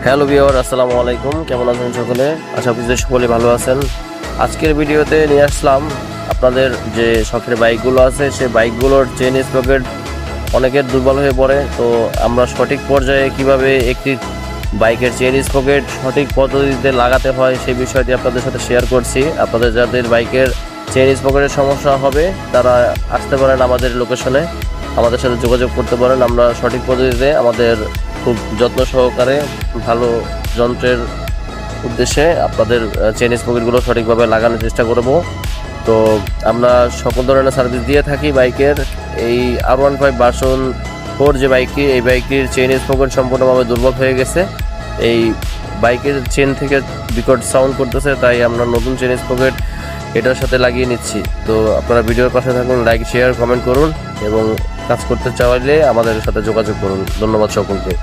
Hello viewer, আসসালামু আলাইকুম। কেমন আছেন সকলে? আশা করি যে সকলে ভালো আছেন। আজকের ভিডিওতে নিয়ে আসলাম আপনাদের যে শখের বাইকগুলো আছে, সেই বাইকগুলোর চেন স্প্রকেট অনেকের দুর্বল হয়ে পড়ে। তো আমরা সঠিক পর্যায়ে কিভাবে একটি বাইকের চেন স্প্রকেট সঠিক পদ্ধতিতে লাগাতে হয় সেই বিষয়টি আপনাদের সাথে শেয়ার করছি। আপনাদের যাদের বাইকের চেন স্প্রকেটের সমস্যা হবে তারা আসতে পারেন আমাদের লোকেশনে, আমাদের সাথে যোগাযোগ করতে পারেন। আমরা সঠিক পদ্ধতিতে আমাদের খুব যত্ন সহকারে ভালো যন্ত্রের উদ্দেশ্যে আপনাদের চেন স্প্রকেটগুলো সঠিকভাবে লাগানোর চেষ্টা করব। তো আমরা সকল ধরনের সার্ভিস দিয়ে থাকি বাইকের। এই R15 ভার্সন 4 যে বাইকটি, এই বাইকটির চেন স্প্রকেট সম্পূর্ণভাবে দুর্বল হয়ে গেছে। এই বাইকের চেন থেকে বিকট সাউন্ড করতেছে, তাই আমরা নতুন চেন স্প্রকেট এটার সাথে লাগিয়ে নিচ্ছি। তো আপনারা ভিডিওর পাশে থাকুন, লাইক শেয়ার কমেন্ট করুন এবং কাজ করতে চাইলে আমাদের সাথে যোগাযোগ করুন। ধন্যবাদ সকলকে।